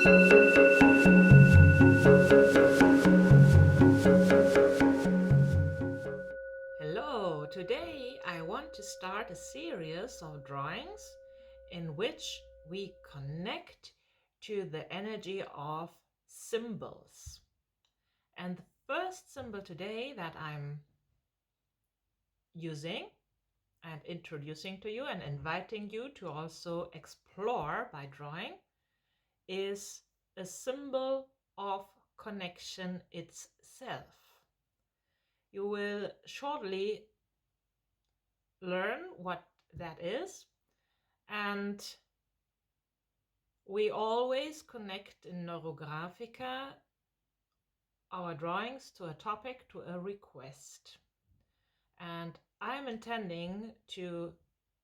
Hello, today I want to start a series of drawings in which we connect to the energy of symbols. And the first symbol today that I'm using and introducing to you and inviting you to also explore by drawing is a symbol of connection itself. You will shortly learn what that is, and we always connect in Neurografica our drawings to a topic, to a request. And I'm intending to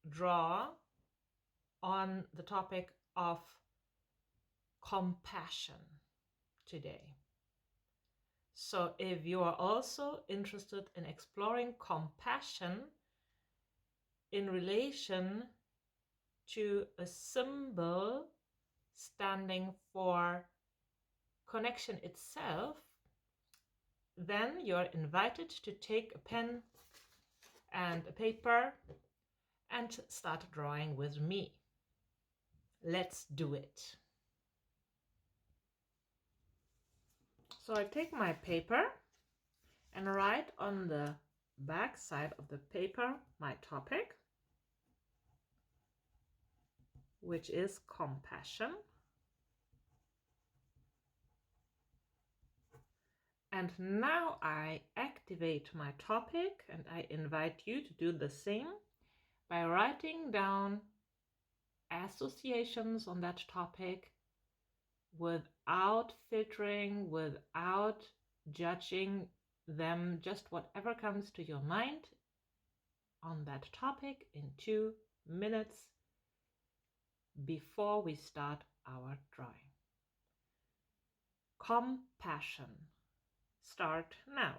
draw on the topic of compassion today. So if you are also interested in exploring compassion in relation to a symbol standing for connection itself, then you're invited to take a pen and a paper and start drawing with me. Let's do it. So I take my paper and write on the back side of the paper my topic, which is compassion. And now I activate my topic, and I invite you to do the same by writing down associations on that topic without filtering, without judging them, just whatever comes to your mind on that topic in 2 minutes before we start our drawing. Compassion. Start now.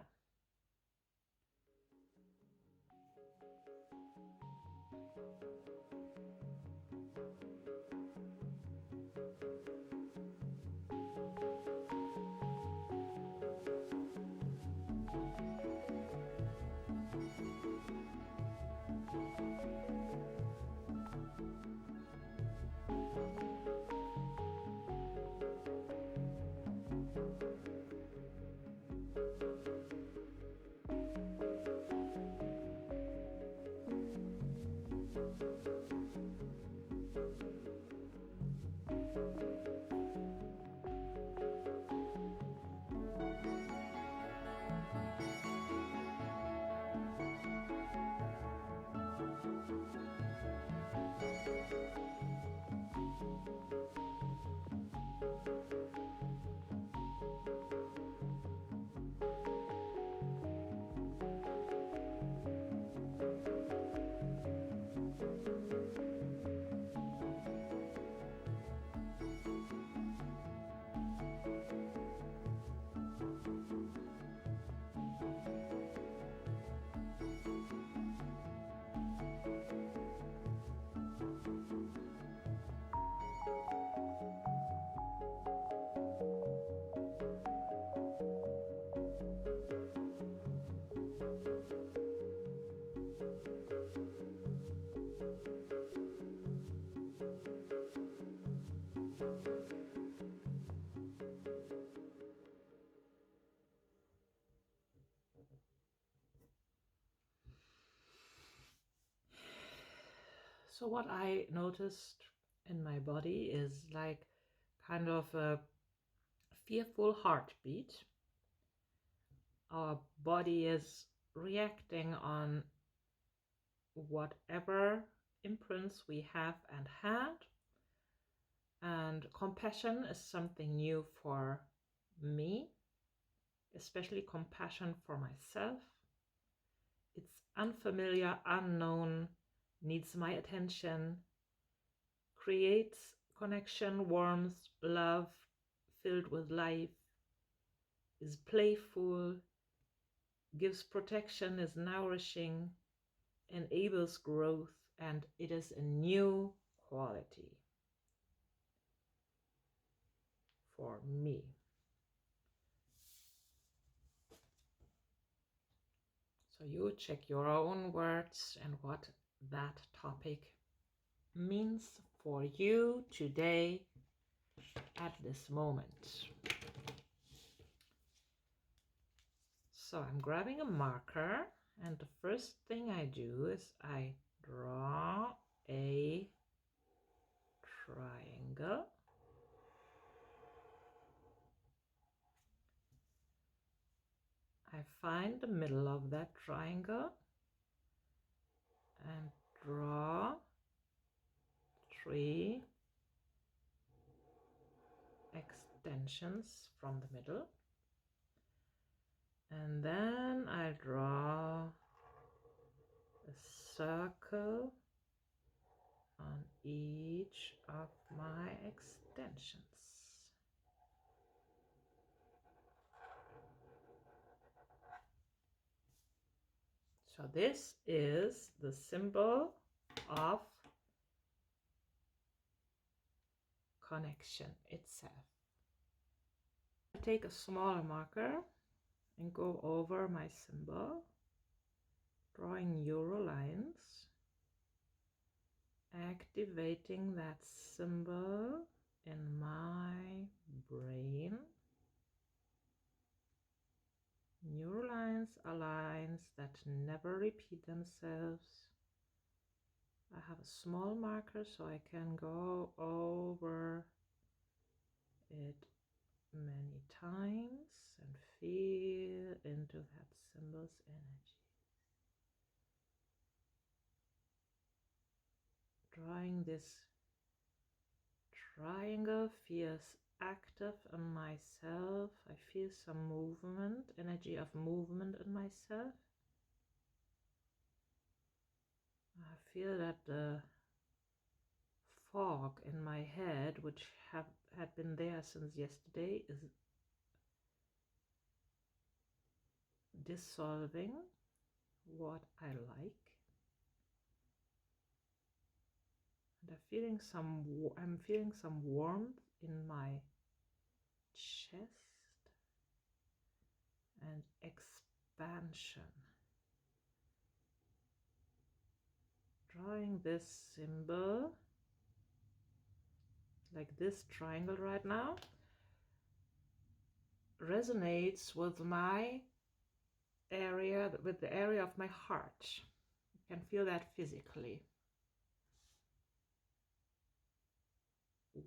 So what I noticed in my body is like kind of a fearful heartbeat. Our body is reacting on whatever imprints we have and had. And compassion is something new for me, especially compassion for myself. It's unfamiliar, unknown, needs my attention, creates connection, warmth, love, filled with life, is playful, gives protection, is nourishing, enables growth, and it is a new quality. for me. So you check your own words and what that topic means for you today at this moment. So I'm grabbing a marker, and the first thing I do is I draw a triangle. I find the middle of that triangle and draw 3 extensions from the middle. And then I draw a circle on each of my extensions. So this is the symbol of connection itself. I take a smaller marker and go over my symbol, drawing neurolines, activating that symbol in my brain. Neurolines are lines that never repeat themselves. I have a small marker so I can go over it many times and feel into that symbol's energy. Drawing this triangle feels active in myself. I feel some movement, energy of movement in myself. I feel that the fog in my head, which had been there since yesterday, is dissolving what I like. And I'm feeling some warmth in my chest and expansion. Drawing this symbol, like this triangle right now, resonates with my area, with the area of my heart. You can feel that physically.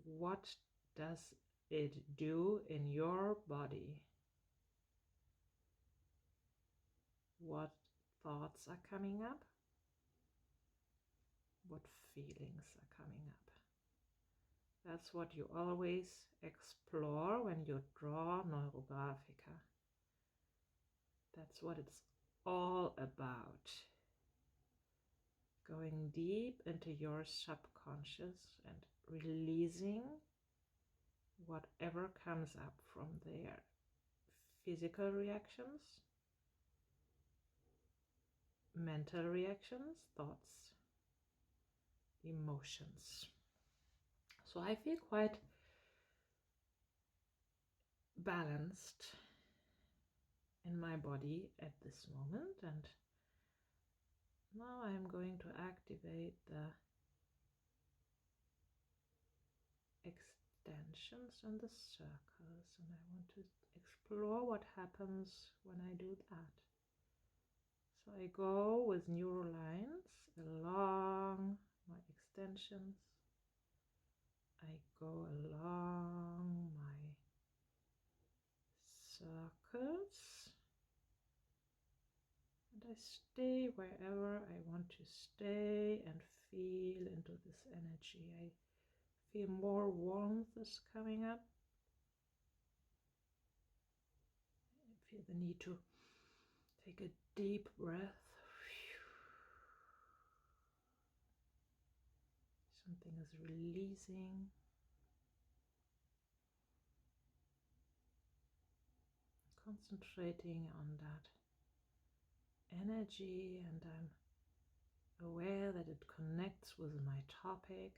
What does it do in your body? What thoughts are coming up? What feelings are coming up? That's what you always explore when you draw Neurografica. That's what it's all about. Going deep into your subconscious and releasing whatever comes up from there. Physical reactions, mental reactions, thoughts, emotions. So I feel quite balanced in my body at this moment, and now I'm going to activate the extensions and the circles, and I want to explore what happens when I do that. So I go with neural lines along my extensions. I go along my circles, and I stay wherever I want to stay and feel into this energy. I feel more warmth is coming up. I feel the need to take a deep breath. Something is releasing. Concentrating on that energy, and I'm aware that it connects with my topic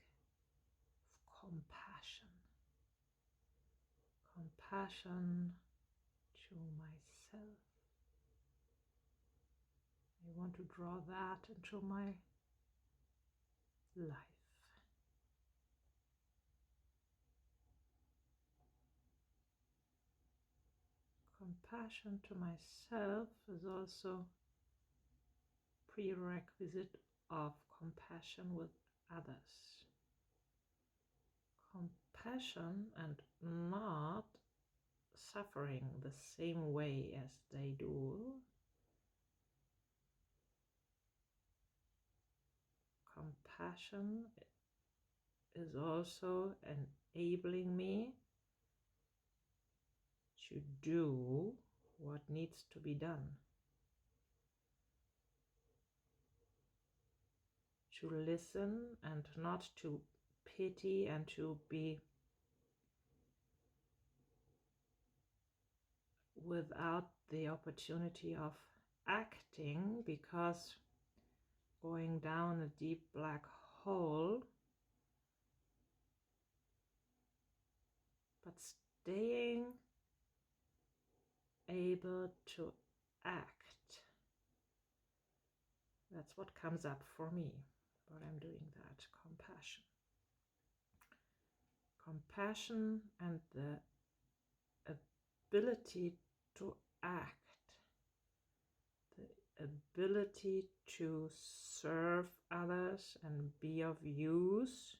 of compassion. compassion to myself. I want to draw that into my life. Compassion to myself is also prerequisite of compassion with others. Compassion and not suffering the same way as they do. Compassion is also enabling me to do what needs to be done. To listen and not to pity, and to be without the opportunity of acting, because going down a deep black hole, but staying able to act. That's what comes up for me, but I'm doing that. Compassion. Compassion and the ability to act. The ability to serve others and be of use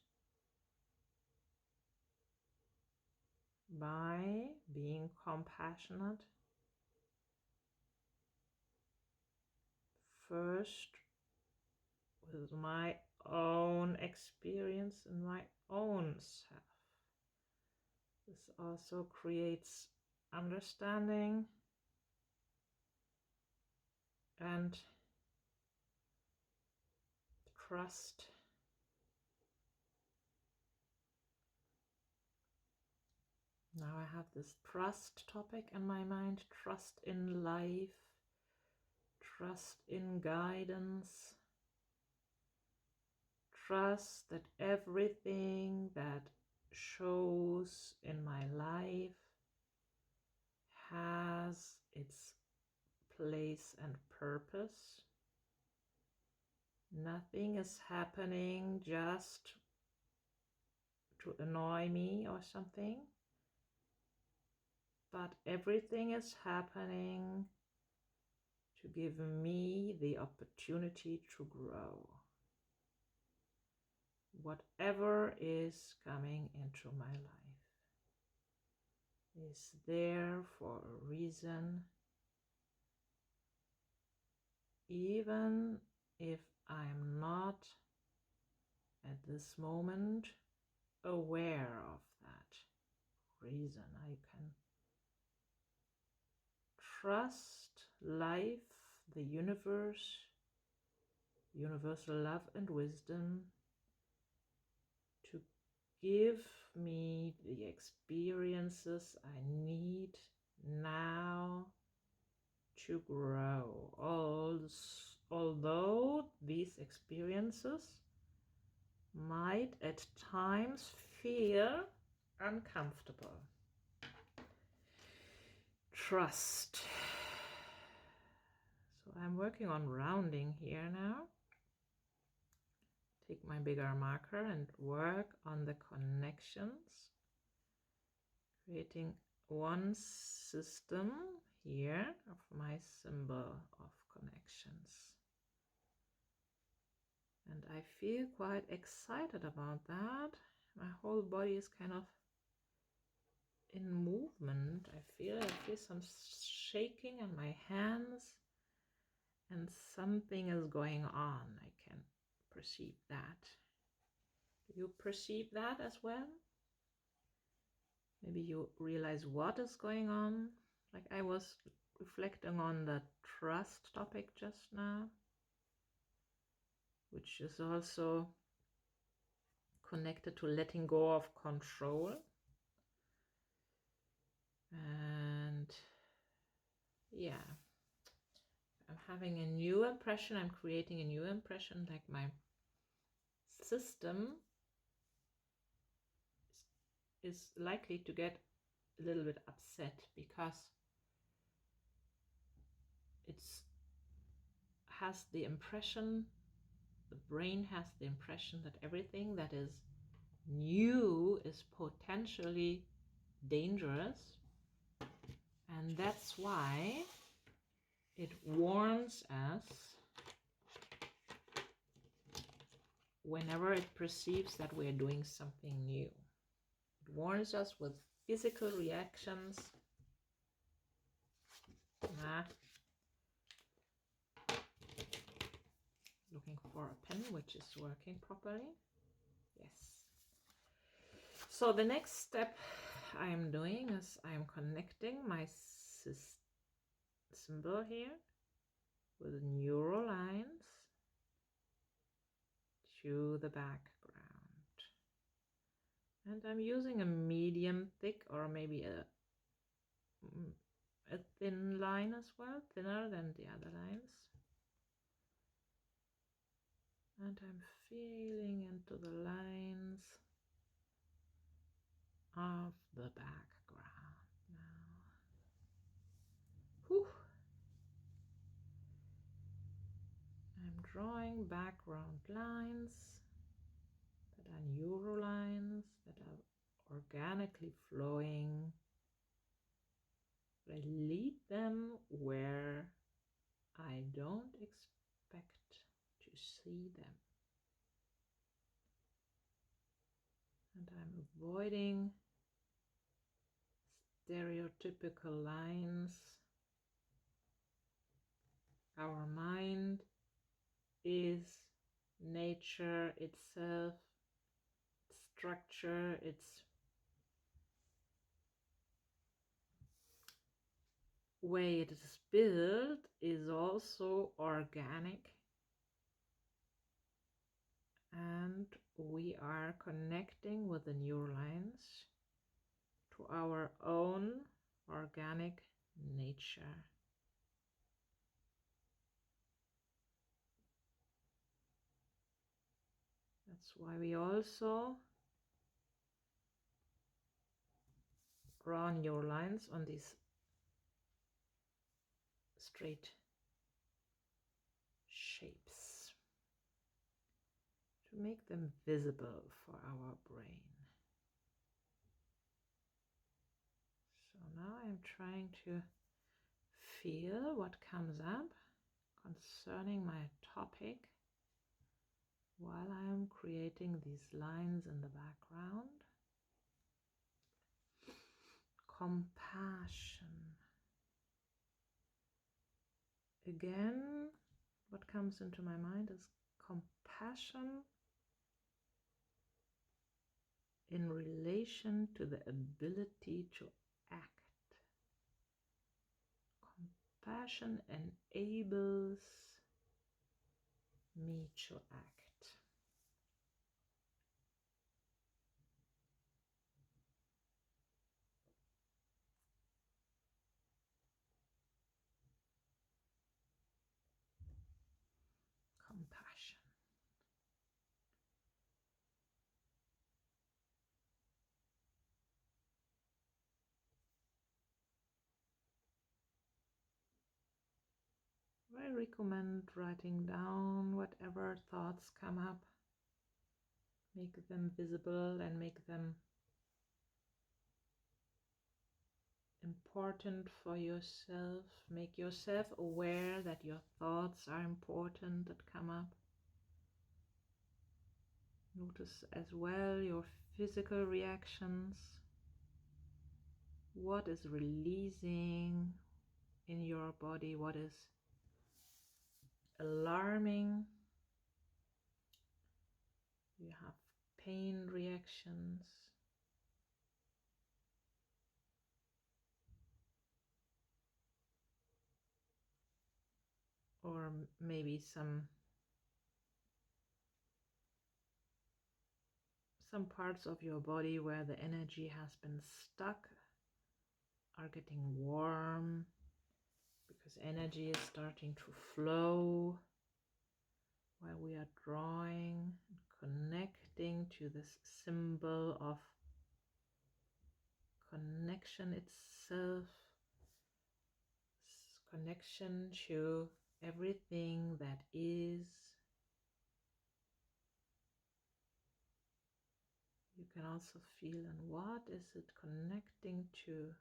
by being compassionate. First, with my own experience and my own self. This also creates understanding and trust. Now I have this trust topic in my mind, trust in life, trust in guidance, trust that everything that shows in my life has its place and purpose. Nothing is happening just to annoy me or something, but everything is happening to give me the opportunity to grow. Whatever is coming into my life is there for a reason, even if I'm not at this moment aware of that reason. I can trust life, the universe, universal love and wisdom to give me the experiences I need now to grow. Although these experiences might at times feel uncomfortable. Trust. So I'm working on rounding here now. Take my bigger marker and work on the connections, creating one system here of my symbol of connections. And I feel quite excited about that. My whole body is kind of in movement. I feel some shaking in my hands, and something is going on. I can perceive that. Do you perceive that as well? Maybe you realize what is going on. Like I was reflecting on the trust topic just now, which is also connected to letting go of control. And yeah, I'm having a new impression. I'm creating a new impression, like my system is likely to get a little bit upset because it's has the impression, the brain has the impression that everything that is new is potentially dangerous, and that's why it warns us whenever it perceives that we're doing something new. It warns us with physical reactions. Looking for a pen which is working properly. Yes. So the next step I'm doing is I'm connecting my symbol here with neural lines to the background. And I'm using a medium thick or maybe a thin line as well, thinner than the other lines. And I'm feeling into the lines of the background now. Whew. I'm drawing background lines that are neural lines that are organically flowing. I lead them where I don't expect to see them. And I'm avoiding stereotypical lines. Our mind is nature itself, structure, its way it is built is also organic, and we are connecting with the neural lines to our own organic nature. That's why we also draw neural lines on these straight shapes to make them visible for our brain. So now I'm trying to feel what comes up concerning my topic while I am creating these lines in the background. Compassion. Again, what comes into my mind is compassion in relation to the ability to act. Compassion enables me to act. Compassion. I recommend writing down whatever thoughts come up. Make them visible and make them important for yourself. Make yourself aware that your thoughts are important that come up. Notice as well your physical reactions. What is releasing in your body? What is alarming? You have pain reactions. Or maybe some parts of your body where the energy has been stuck are getting warm because energy is starting to flow while we are drawing, connecting to this symbol of connection itself, connection to everything that is. You can also feel, and what is it connecting to?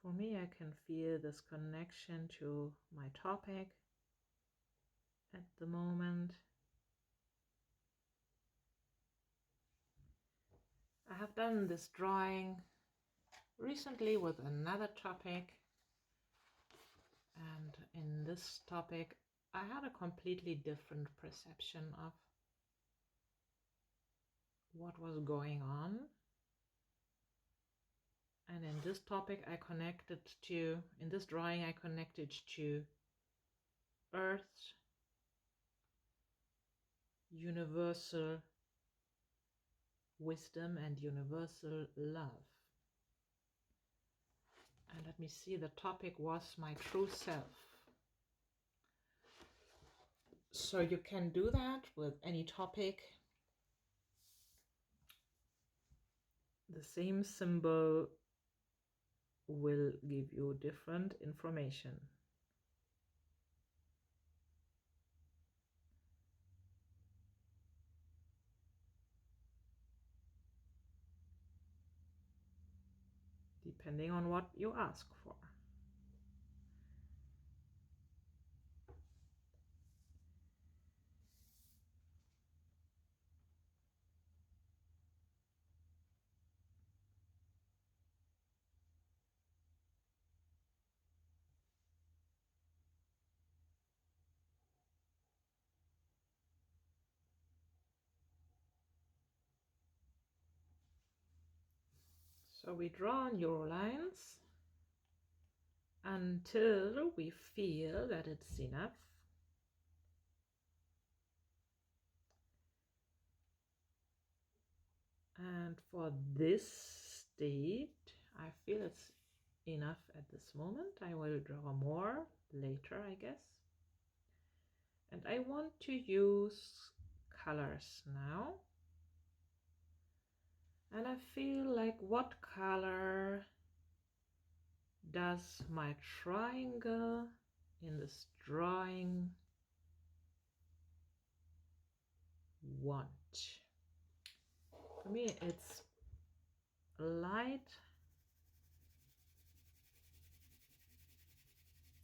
For me, I can feel this connection to my topic at the moment. I have done this drawing recently with another topic, and in this topic I had a completely different perception of what was going on. And in this topic I connected to, in this drawing I connected to Earth's universal wisdom and universal love. And let me see, the topic was my true self. So you can do that with any topic. The same symbol will give you different information. Depending on what you ask for. So we draw neurolines until we feel that it's enough. And for this state, I feel it's enough at this moment. I will draw more later, I guess. And I want to use colors now. And I feel like, what color does my triangle in this drawing want? For me, it's light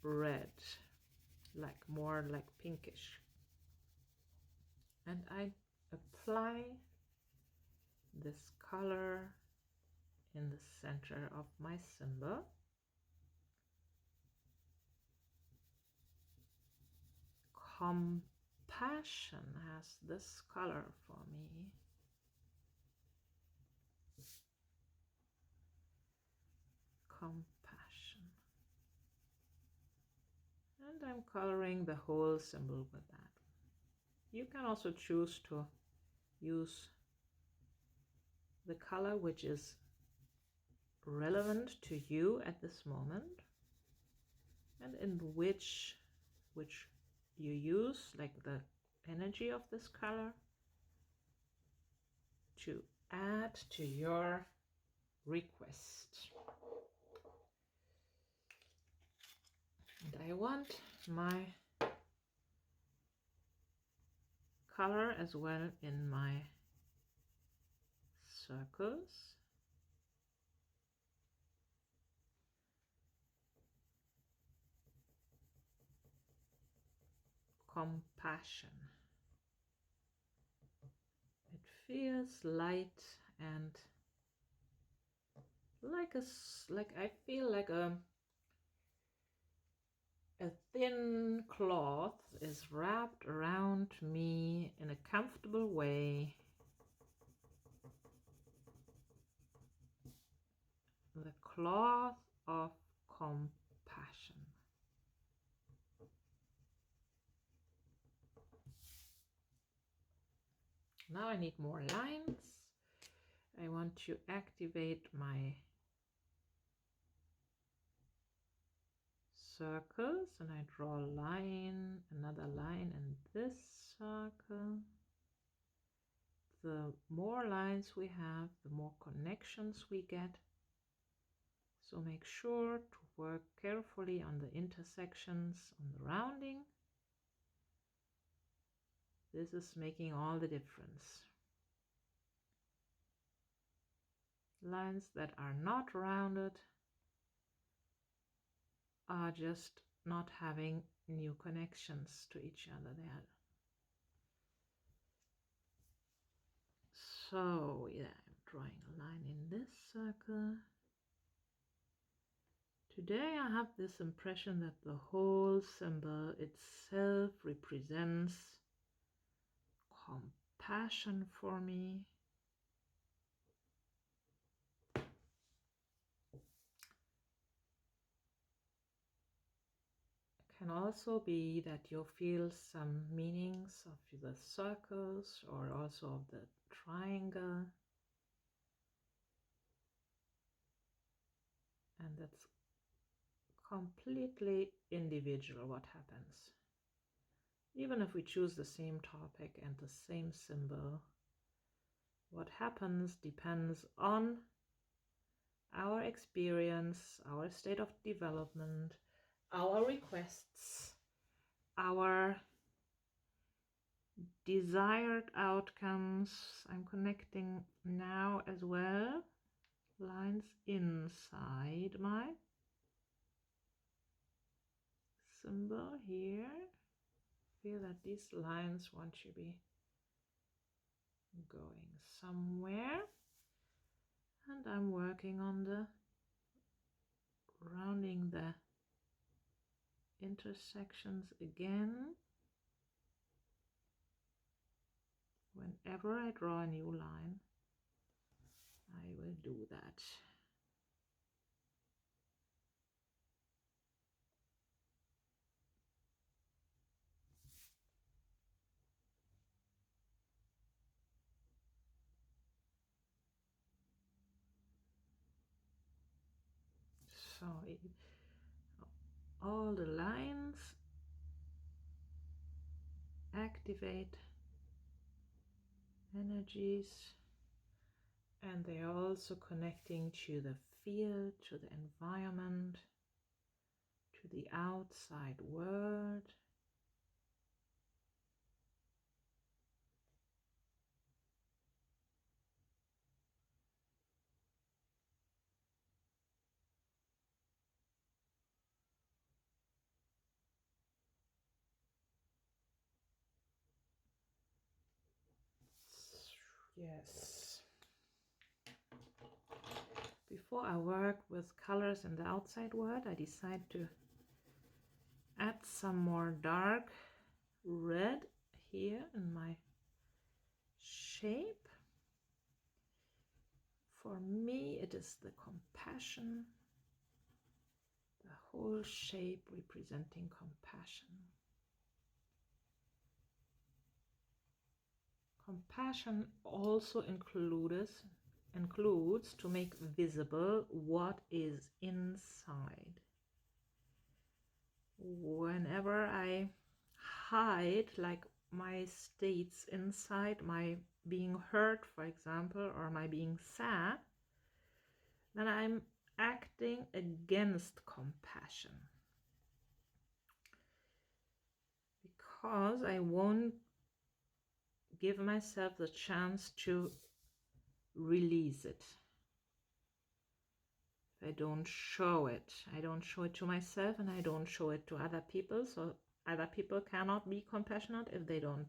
red, like more like pinkish. And I apply this color in the center of my symbol. Compassion has this color for me. Compassion. And I'm coloring the whole symbol with that. You can also choose to use the color which is relevant to you at this moment, and in which you use like the energy of this color to add to your request. And I want my color as well in my circles. Compassion. It feels light and like I feel like a thin cloth is wrapped around me in a comfortable way. The cloth of compassion. Now I need more lines. I want to activate my circles, and I draw a line, another line in this circle. the more lines we have, the more connections we get. So make sure to work carefully on the intersections, on the rounding. This is making all the difference. Lines that are not rounded are just not having new connections to each other there. So yeah, I'm drawing a line in this circle. Today I have this impression that the whole symbol itself represents compassion for me. Can also be that you feel some meanings of the circles or also of the triangle, and that's completely individual what happens. Even if we choose the same topic and the same symbol, what happens depends on our experience, our state of development, our requests, our desired outcomes. I'm connecting now as well lines inside my symbol here. Feel that these lines want to be going somewhere, and I'm working on the rounding the intersections again. Whenever I draw a new line, I will do that. So all the lines activate energies, and they are also connecting to the field, to the environment, to the outside world. Yes. Before I work with colors in the outside world, I decide to add some more dark red here in my shape. For me, it is the compassion, the whole shape representing compassion. Compassion also includes to make visible what is inside. Whenever I hide like my states inside, my being hurt, for example, or my being sad, then I'm acting against compassion, because I won't give myself the chance to release it. I don't show it. I don't show it to myself, and I don't show it to other people. So other people cannot be compassionate if they don't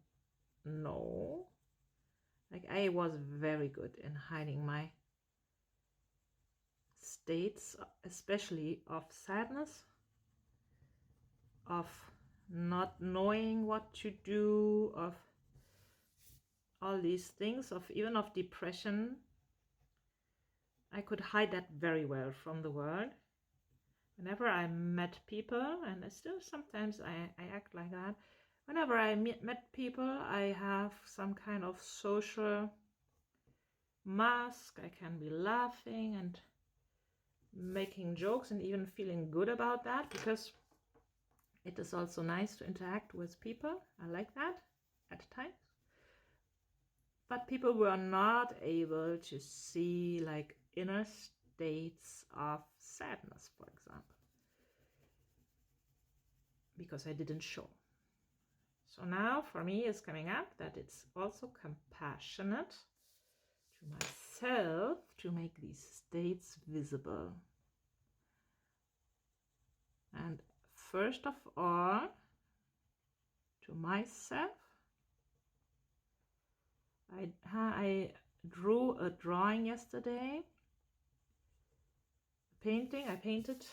know. Like, I was very good in hiding my states, especially of sadness, of not knowing what to do, of all these things, of even of depression. I could hide that very well from the world. Whenever I met people, and I still sometimes I act like that, whenever I met people, I have some kind of social mask. I can be laughing and making jokes and even feeling good about that, because it is also nice to interact with people. I like that at times. but people were not able to see like inner states of sadness, for example, because I didn't show. So now for me is coming up that it's also compassionate to myself to make these states visible. And first of all, to myself, I drew a drawing yesterday, I painted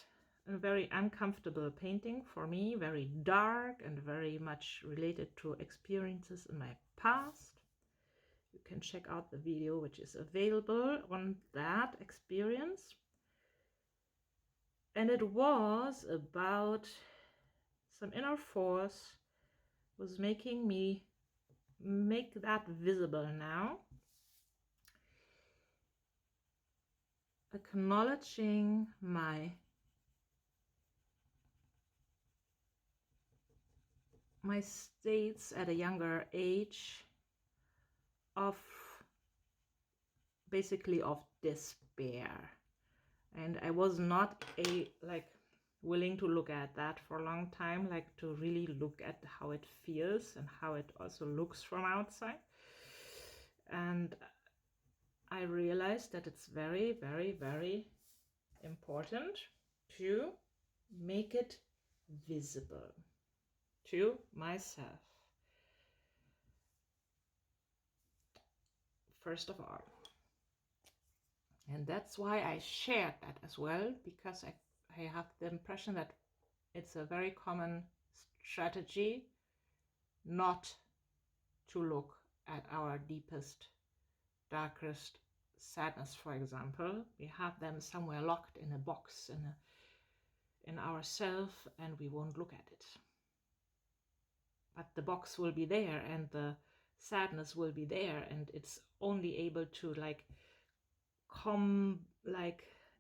a very uncomfortable painting for me, very dark and very much related to experiences in my past. You can check out the video which is available on that experience. And it was about some inner force was making me make that visible now. Acknowledging my states at a younger age of basically of despair, and I was not willing to look at that for a long time, like to really look at how it feels and how it also looks from outside. And I realized that it's very, very, very important to make it visible to myself, first of all. And that's why I shared that as well, because I have the impression that it's a very common strategy not to look at our deepest, darkest sadness, for example. We have them somewhere locked in a box in ourself, and we won't look at it. But the box will be there and the sadness will be there, and it's only able to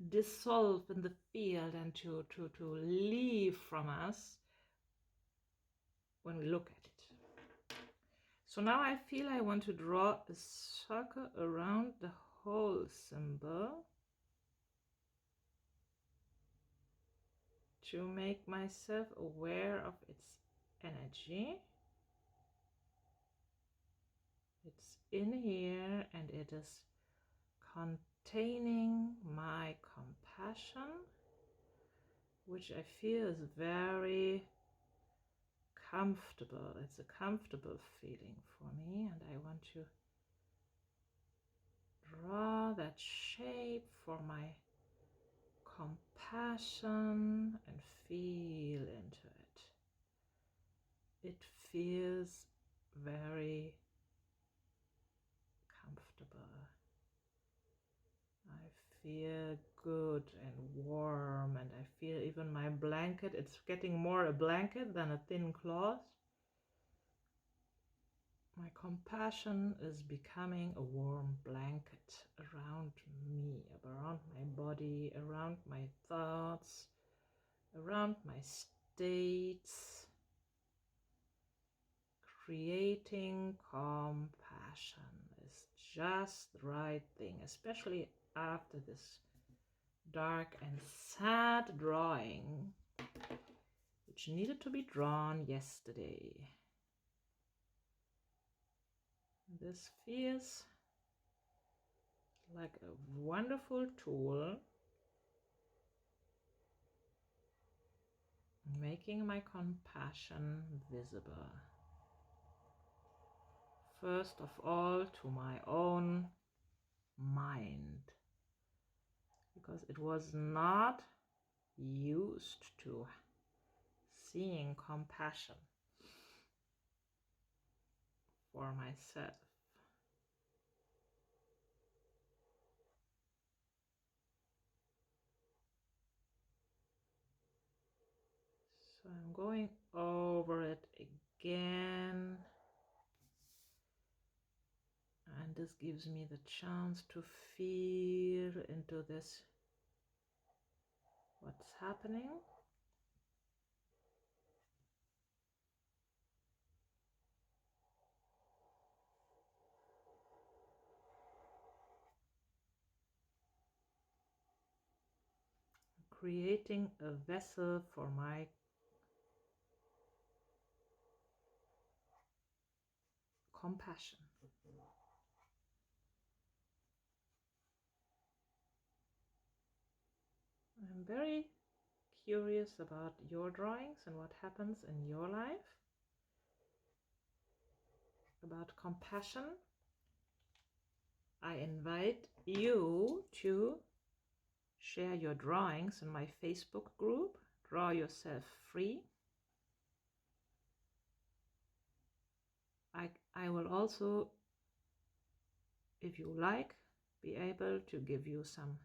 dissolve in the field and to leave from us when we look at it. So now I feel I want to draw a circle around the whole symbol to make myself aware of its energy. It's in here and it is containing my compassion, which I feel is very comfortable. It's a comfortable feeling for me, and I want to draw that shape for my compassion and feel into it. It feels very comfortable. I feel good and warm, and I feel even my blanket, it's getting more a blanket than a thin cloth. My compassion is becoming a warm blanket around me, around my body, around my thoughts, around my states, creating compassion is just the right thing, especially after this dark and sad drawing, which needed to be drawn yesterday. This feels like a wonderful tool, making my compassion visible. First of all, to my own mind, because it was not used to seeing compassion for myself. So I'm going over it again, and this gives me the chance to feel into this, what's happening. creating a vessel for my compassion. I'm very curious about your drawings and what happens in your life about compassion. I invite you to share your drawings in my Facebook group, Draw Yourself Free. I will also, if you like, be able to give you some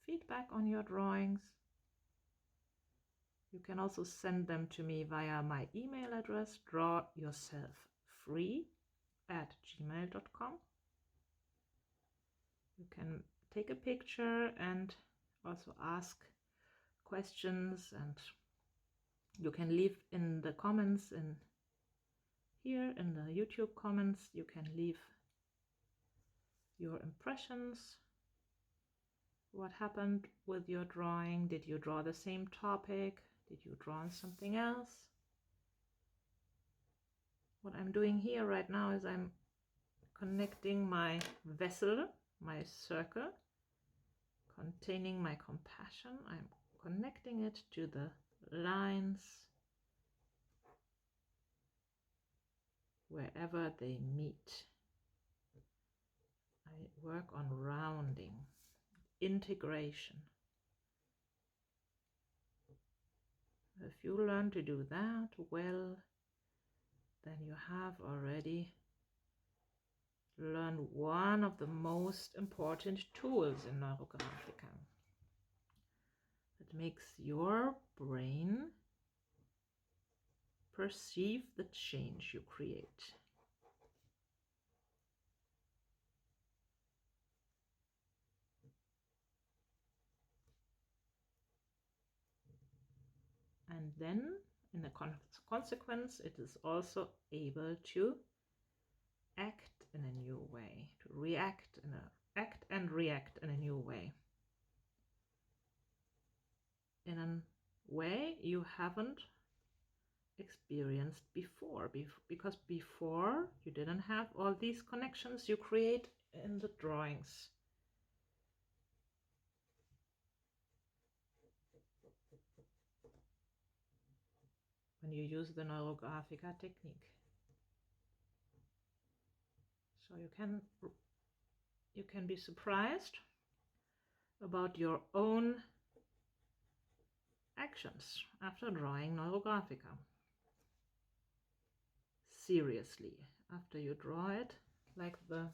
feedback on your drawings. You can also send them to me via my email address, drawyourselffree@gmail.com. You can take a picture and also ask questions, and you can leave in the comments here in the YouTube comments, you can leave your impressions. What happened with your drawing? Did you draw the same topic? Did you draw something else? What I'm doing here right now is I'm connecting my vessel, my circle, containing my compassion. I'm connecting it to the lines wherever they meet. I work on rounding, integration. If you learn to do that well, then you have already learned one of the most important tools in Neurographica. It makes your brain perceive the change you create. And then, in a consequence, it is also able to act in a new way, to act and react in a new way. In a way you haven't experienced before, because before you didn't have all these connections you create in the drawings. When you use the Neurografica technique. So you can be surprised about your own actions after drawing Neurografica. Seriously, after you draw it like the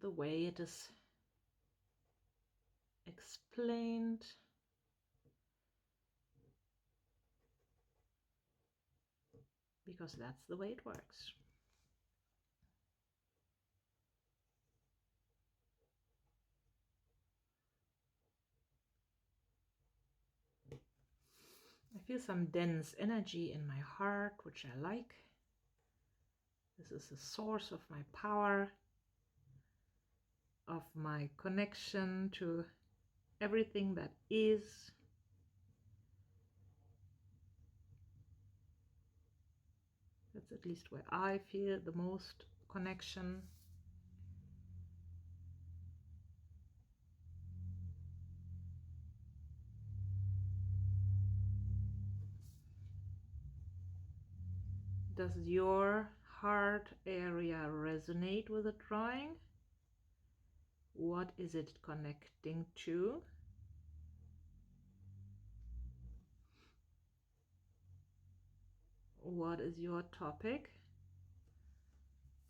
way it is explained, because that's the way it works. I feel some dense energy in my heart, which I like. This is the source of my power, of my connection to everything that is. That's at least where I feel the most connection. Does your heart area resonate with the drawing? What is it connecting to? What is your topic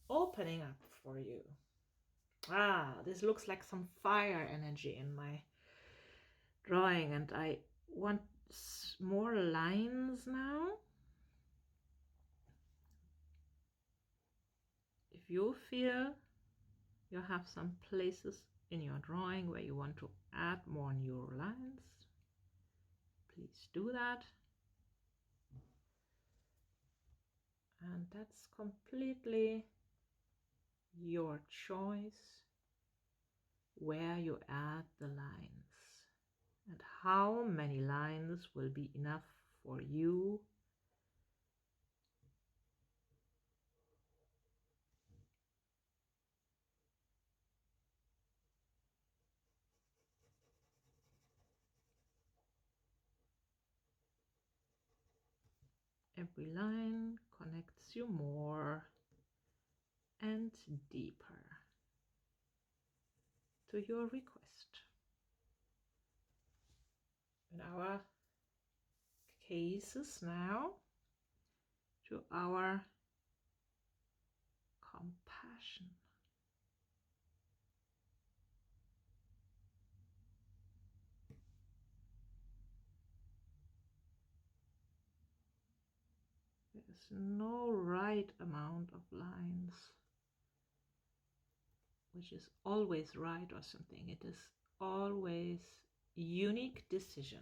opening up for you? This looks like some fire energy in my drawing, and I want more lines now. If you feel you have some places in your drawing where you want to add more new lines, please do that. And that's completely your choice where you add the lines. And how many lines will be enough for you? Every line connects you more and deeper to your request. In our cases now, to our compassion. There is no right amount of lines, which is always right or something. It is always unique decision.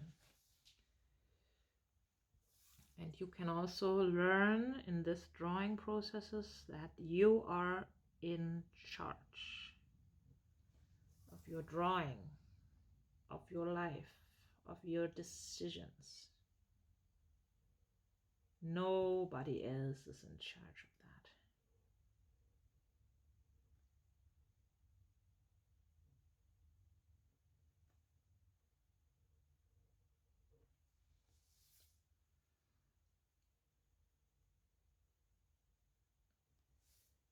And you can also learn in this drawing processes that you are in charge of your drawing, of your life, of your decisions. Nobody else is in charge of that.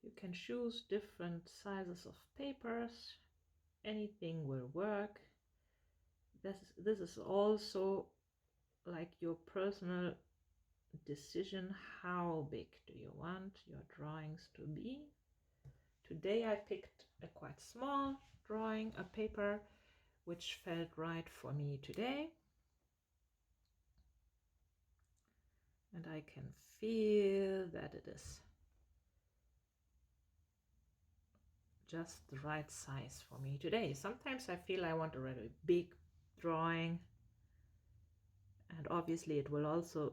You can choose different sizes of papers. Anything will work. This is also like your personal decision. How big do you want your drawings to be? Today I picked a quite small drawing, a paper, which felt right for me today. And I can feel that it is just the right size for me today. Sometimes I feel I want a really big drawing, and obviously it will also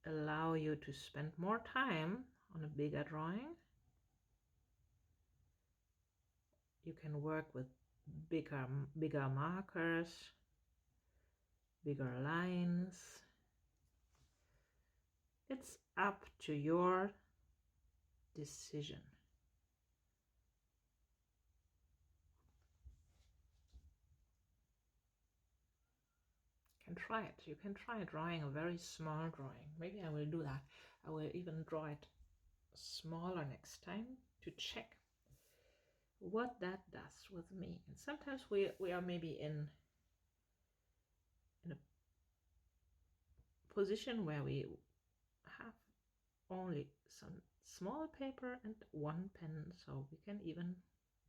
allow you to spend more time on a bigger drawing. You can work with bigger markers, bigger lines. It's up to your decision. You can try it. You can try drawing a very small drawing. Maybe I will do that. I will even draw it smaller next time to check what that does with me. And sometimes we are maybe in a position where we have only some small paper and one pen, so we can even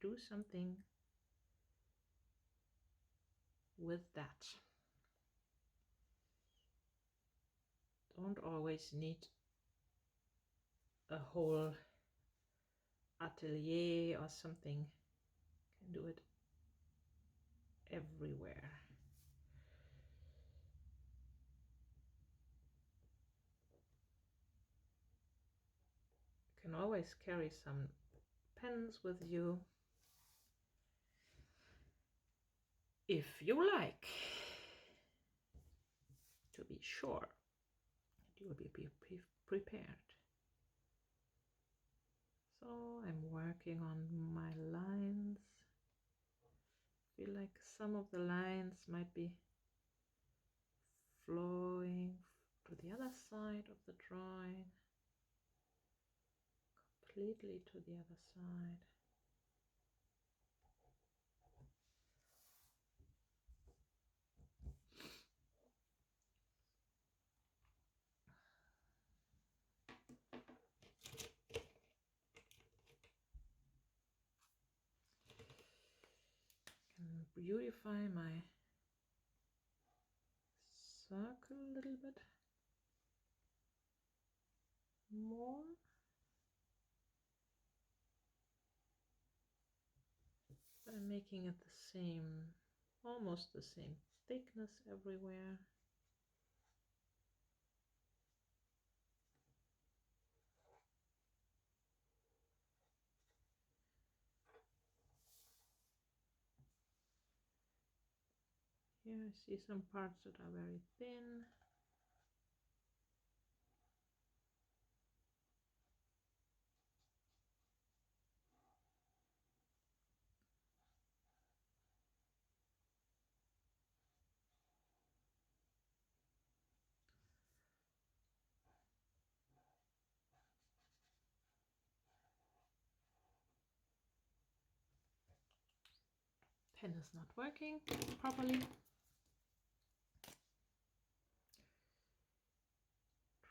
do something with that. Don't always need a whole atelier or something. Can do it everywhere. You can always carry some pens with you if you like, to be sure that you will be prepared. So I'm working on my lines. I feel like some of the lines might be flowing to the other side of the drawing, completely to the other side. Can beautify my circle a little bit more. I'm making it the same, almost the same thickness everywhere. Here I see some parts that are very thin. Pen is not working properly.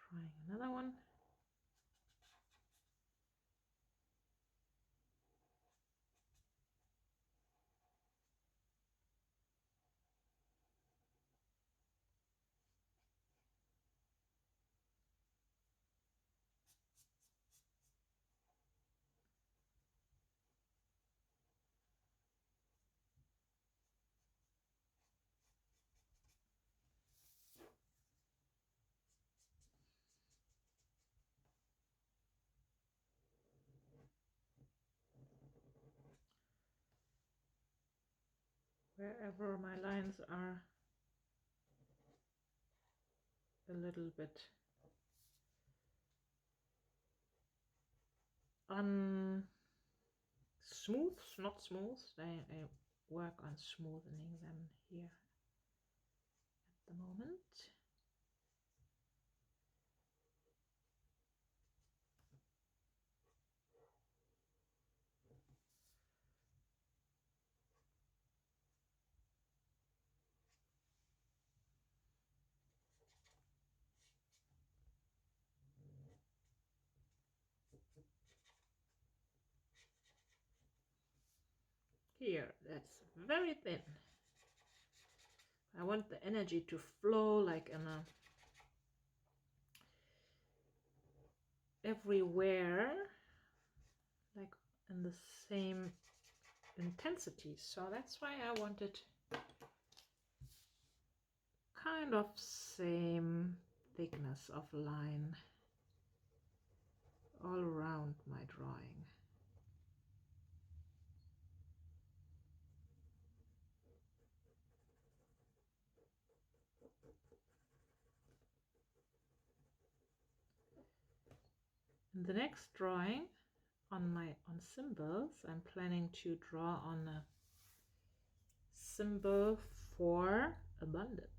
Trying another one. Wherever my lines are a little bit smooth, not smooth, I work on smoothening them here at the moment. Here, that's very thin. I want the energy to flow like in a everywhere, like in the same intensity. So that's why I wanted kind of same thickness of line all around my drawing. In the next drawing on symbols, I'm planning to draw on a symbol for abundance.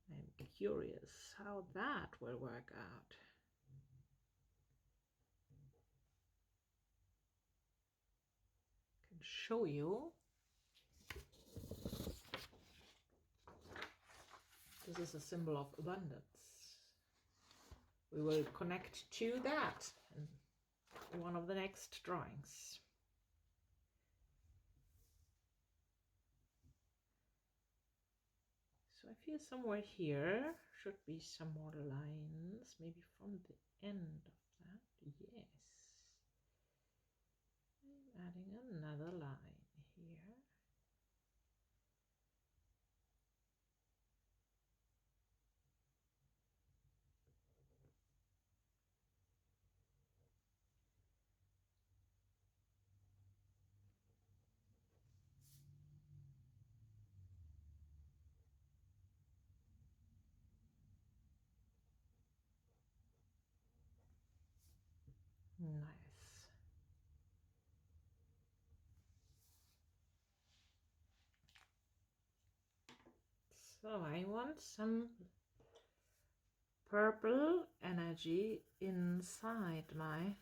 I'm curious how that will work out. I can show you. This is a symbol of abundance. We will connect to that in one of the next drawings. So I feel somewhere here should be some more lines, maybe from the end of that. Yes. I'm adding another line here. Nice. So I want some purple energy inside my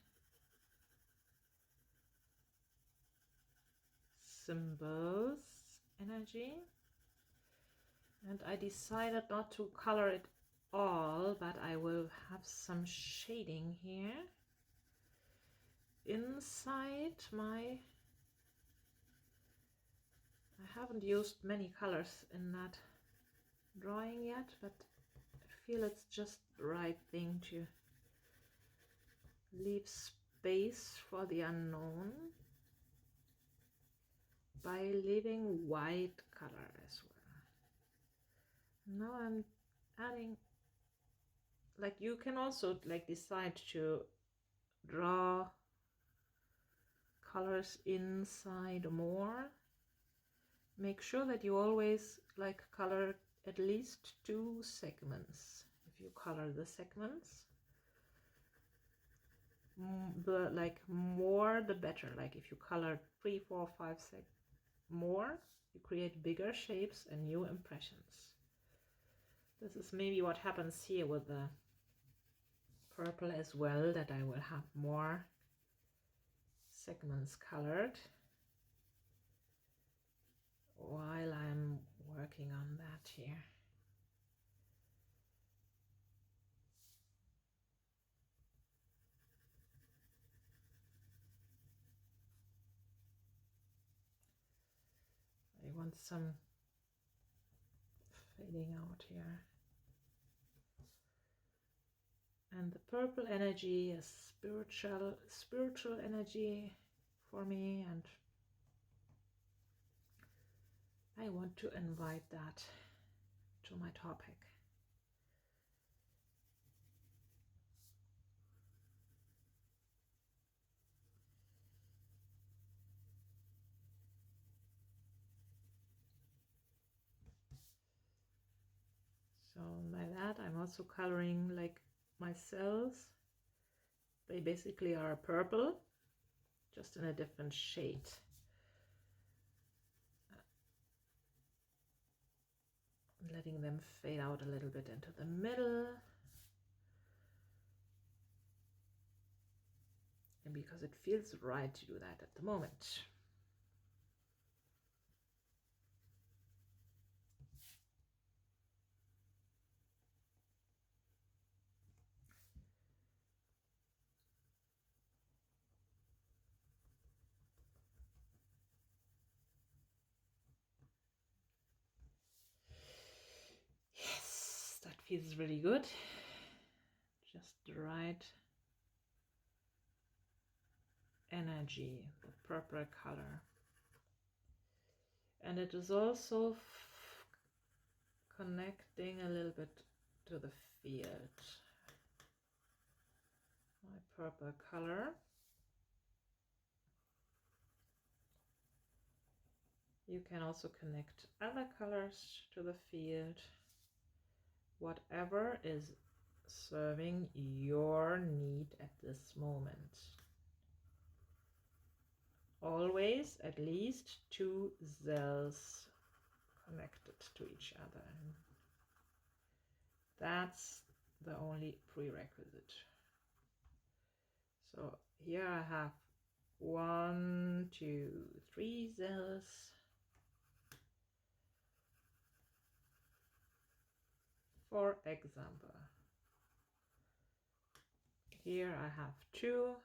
symbols energy, and I decided not to color it all, but I will have some shading here inside my. I haven't used many colors in that drawing yet, but I feel it's just the right thing to leave space for the unknown by leaving white color as well. Now I'm adding, like, you can also like decide to draw colors inside more, Make sure that you always like color at least 2 segments. If you color the segments, the more the better. Like if you color 3, 4, 5 more, you create bigger shapes and new impressions. This is maybe what happens here with the purple as well, that I will have more segments colored while I'm working on that here. I want some fading out here. And the purple energy is spiritual energy for me, and I want to invite that to my topic. So by that I'm also coloring like my cells. They basically are purple, just in a different shade. Letting them fade out a little bit into the middle. And because it feels right to do that at the moment. Yes, that feels really good. Just the right energy, the purple color. And it is also connecting a little bit to the field. My purple color. You can also connect other colors to the field. Whatever is serving your need at this moment. Always at least 2 cells connected to each other. That's the only prerequisite. So here I have 1, 2, 3 cells. For example, here I have 2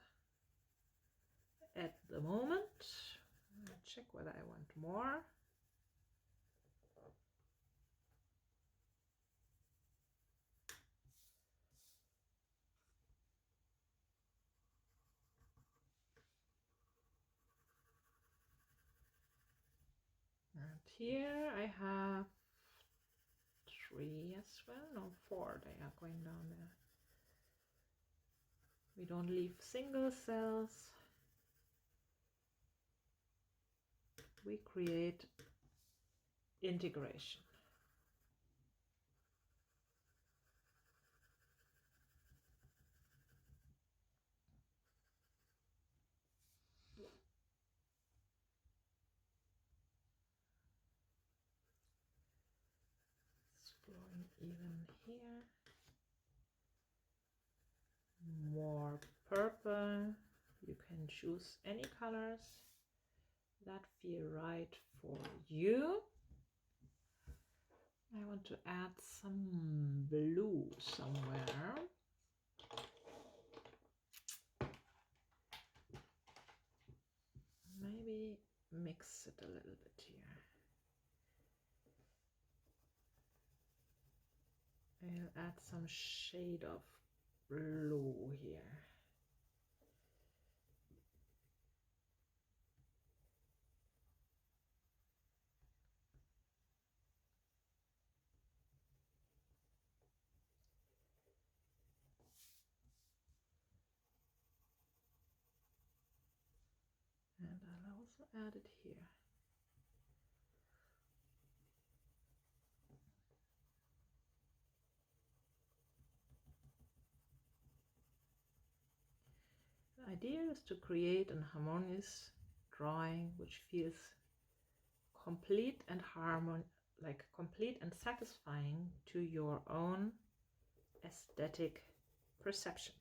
at the moment. I'll check whether I want more. And here I have 3 as well, no 4, they are going down there. We don't leave single cells. We create integration. It's flowing even here. More purple. You can choose any colors that feel right for you. I want to add some blue somewhere. Maybe mix it a little bit here. I'll add some shade of blue here. And I'll also add it here. idea is to create an harmonious drawing which feels complete and complete and satisfying to your own aesthetic perception.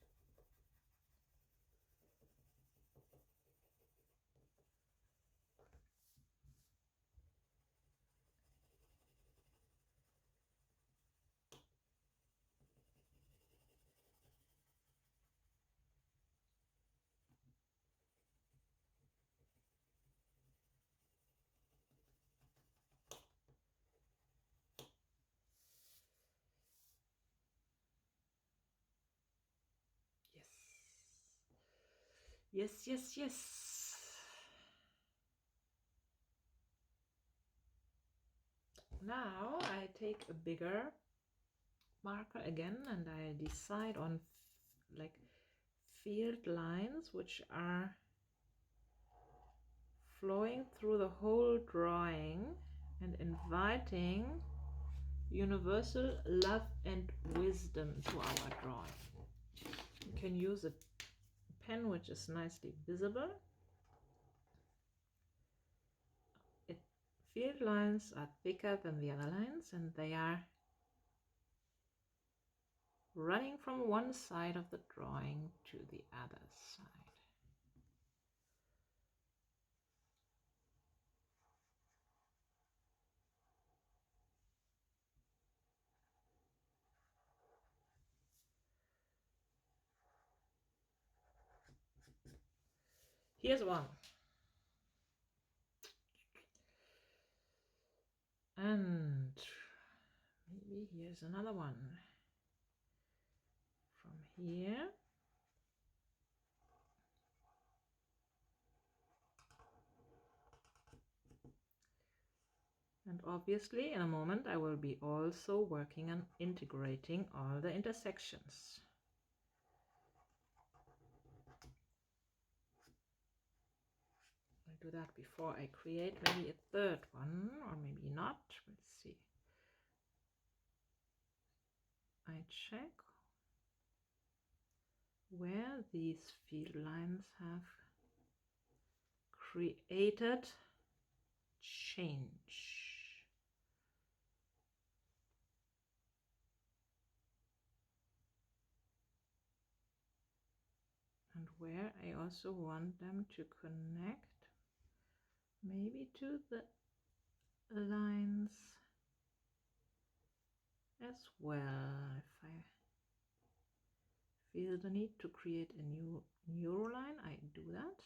Yes, yes, yes. Now I take a bigger marker again and I decide on like field lines which are flowing through the whole drawing and inviting universal love and wisdom to our drawing. You can use a pen which is nicely visible. Field lines are thicker than the other lines and they are running from one side of the drawing to the other side. Here's one. And maybe here's another one. From here. And obviously in a moment I will be also working on integrating all the intersections. I'll do that before I create maybe a third one, or maybe not. Let's see. I check where these field lines have created change. And where I also want them to connect maybe to the lines as well. If I feel the need to create a new neuroline, I do that.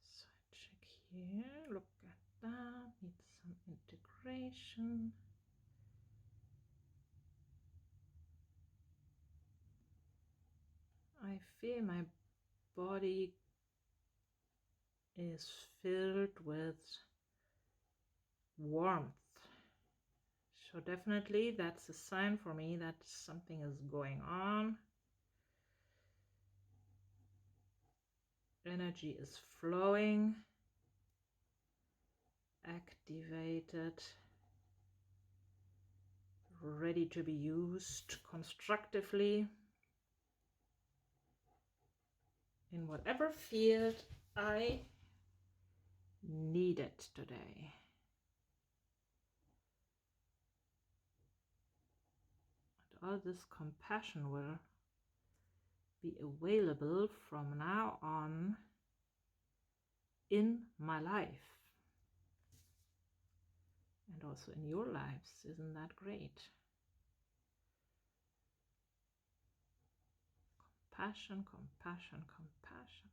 So I check here, look at that, needs some integration. I feel my body is filled with warmth. So definitely that's a sign for me that something is going on. Energy is flowing, activated, ready to be used constructively in whatever field I need it today. And all this compassion will be available from now on in my life and also in your lives. Isn't that great? Compassion, compassion, compassion.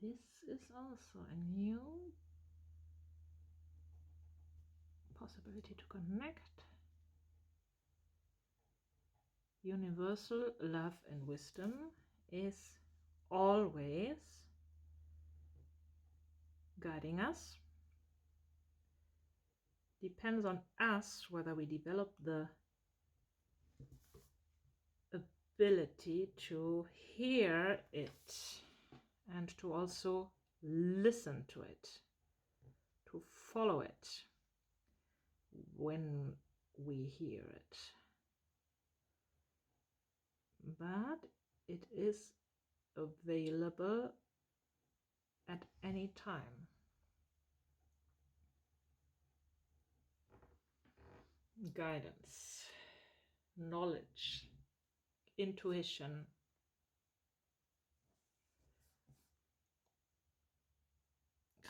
This is also a new possibility to connect. Universal love and wisdom is always guiding us. Depends on us whether we develop the ability to hear it and to also listen to it, to follow it when we hear it. But it is available at any time. Guidance, knowledge, intuition.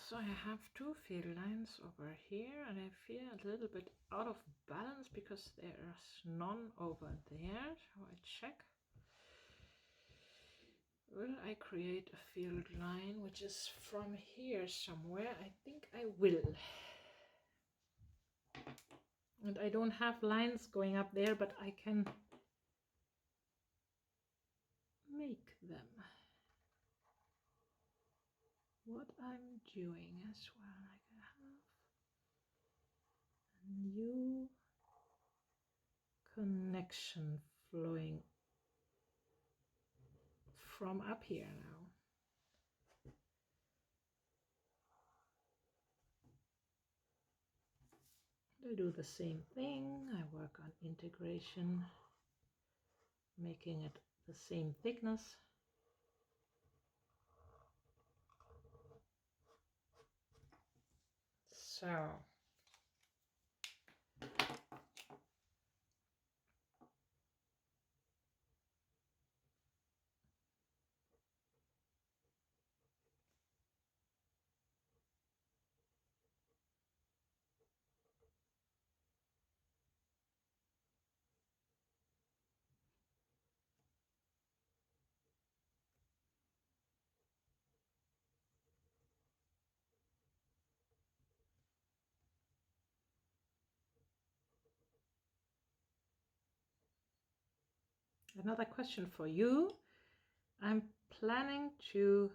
So I have two field lines over here, and I feel a little bit out of balance because there's none over there. So I check. Will I create a field line which is from here somewhere? I think I will. And I don't have lines going up there, but I can make them. What I'm doing as well, like I have a new connection flowing from up here now. I do the same thing. I work on integration, making it the same thickness. So another question for you. I'm planning to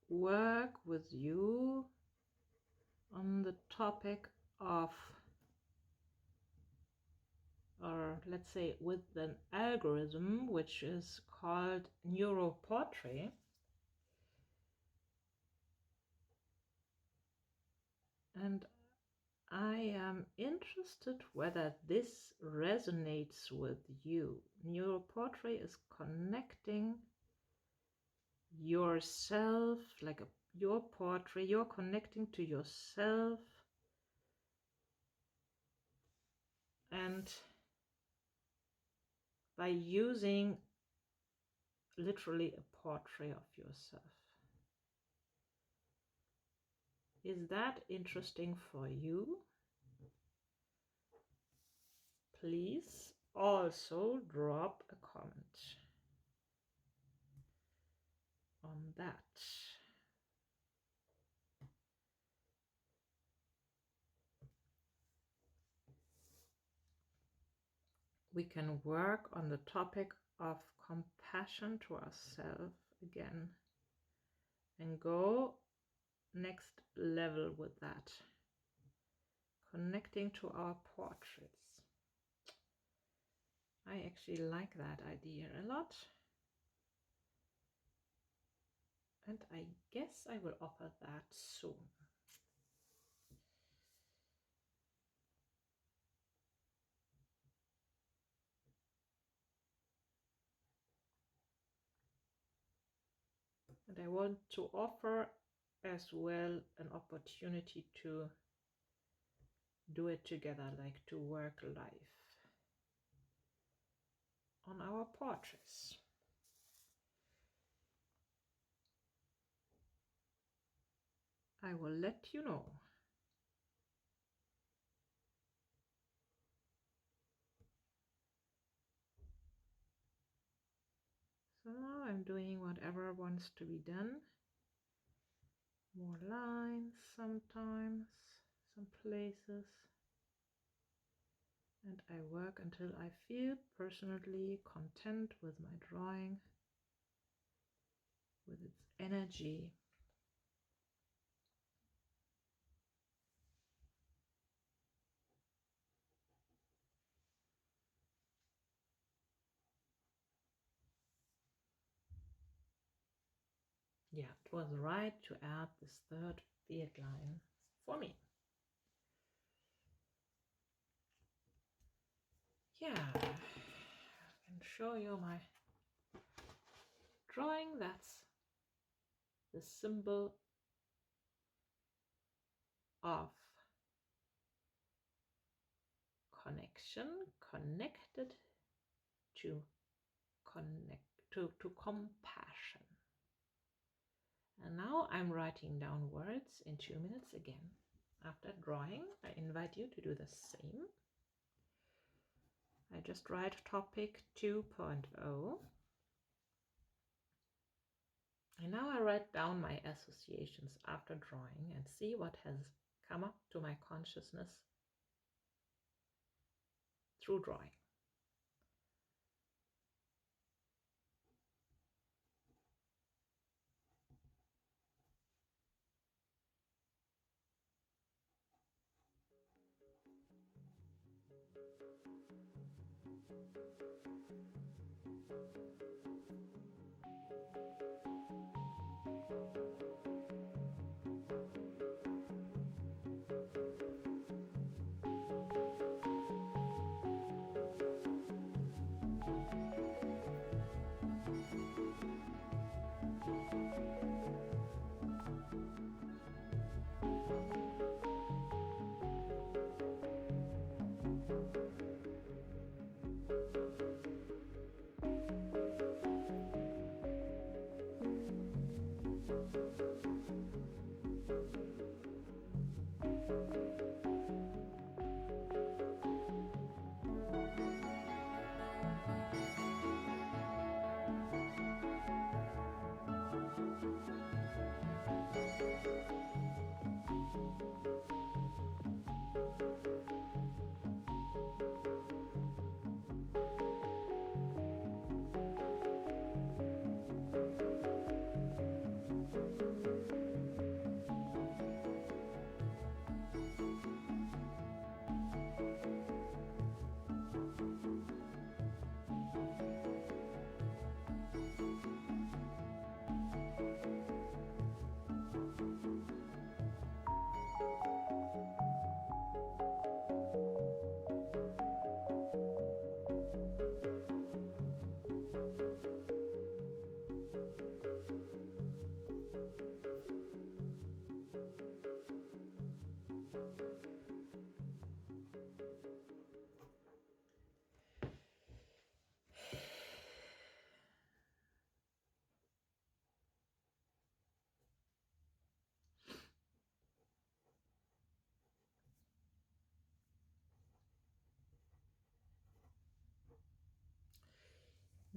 work with you on the topic of, or let's say with an algorithm which is called Neuroportrait. And I am interested whether this resonates with you. Neuroportrait is connecting yourself, like your portrait, you're connecting to yourself and by using literally a portrait of yourself. Is that interesting for you? Please also drop a comment on that. We can work on the topic of compassion to ourselves again and go next level with that, connecting to our portraits. I actually like that idea a lot, and I guess I will offer that soon. And I want to offer as well an opportunity to do it together, like to work live on our portraits. I will let you know. So I'm doing whatever wants to be done. More lines sometimes, some places. And I work until I feel personally content with my drawing, with its energy. Yeah, it was right to add this third field line for me. Yeah, I can show you my drawing. That's the symbol of connection, connected to to compassion. And now I'm writing down words in 2 minutes again. After drawing, I invite you to do the same. I just write topic 2.0. And now I write down my associations after drawing and see what has come up to my consciousness through drawing.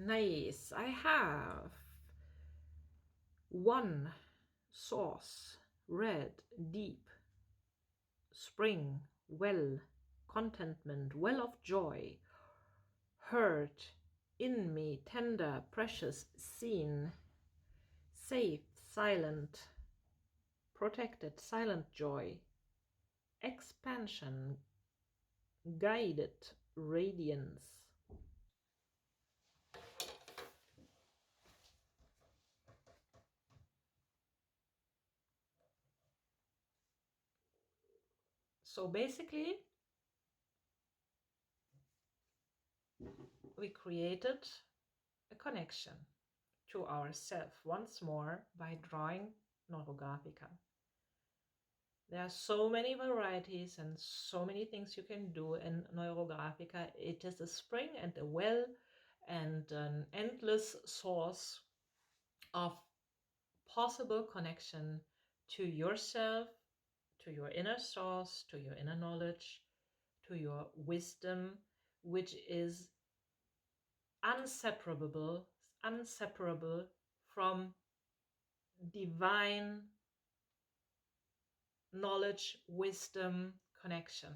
Nice. I have one source, red, deep, spring, well, contentment, well of joy, hurt, in me, tender, precious, seen, safe, silent, protected, silent joy, expansion, guided, radiance. So basically, we created a connection to ourself once more by drawing Neurografica. There are so many varieties and so many things you can do in Neurographica. It is a spring and a well and an endless source of possible connection to yourself, to your inner source, to your inner knowledge, to your wisdom, which is inseparable from divine knowledge, wisdom, connection.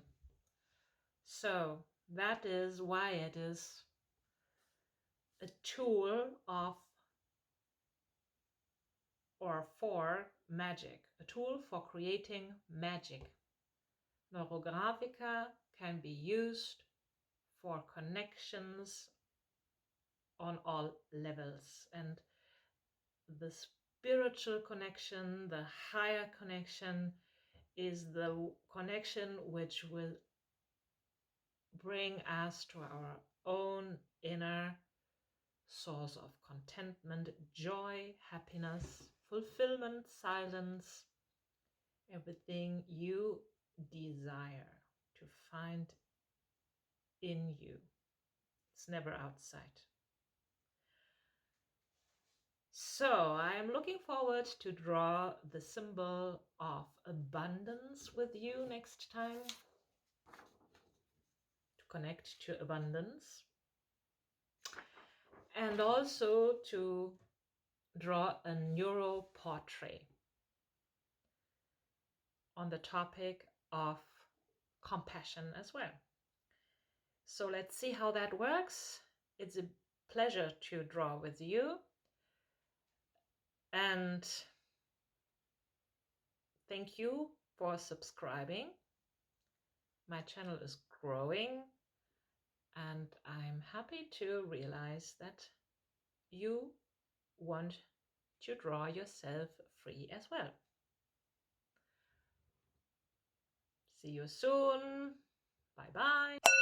So that is why it is a tool of or for magic, a tool for creating magic. Neurografica can be used for connections on all levels, and the spiritual connection, the higher connection, is the connection which will bring us to our own inner source of contentment, joy, happiness, fulfillment, silence, everything you desire to find in you. It's never outside. So I'm looking forward to draw the symbol of abundance with you next time, to connect to abundance, and also to draw a neuro portrait on the topic of compassion as well. So let's see how that works. It's a pleasure to draw with you, and thank you for subscribing. My channel is growing, and I'm happy to realize that you want to draw yourself free as well. See you soon. Bye bye.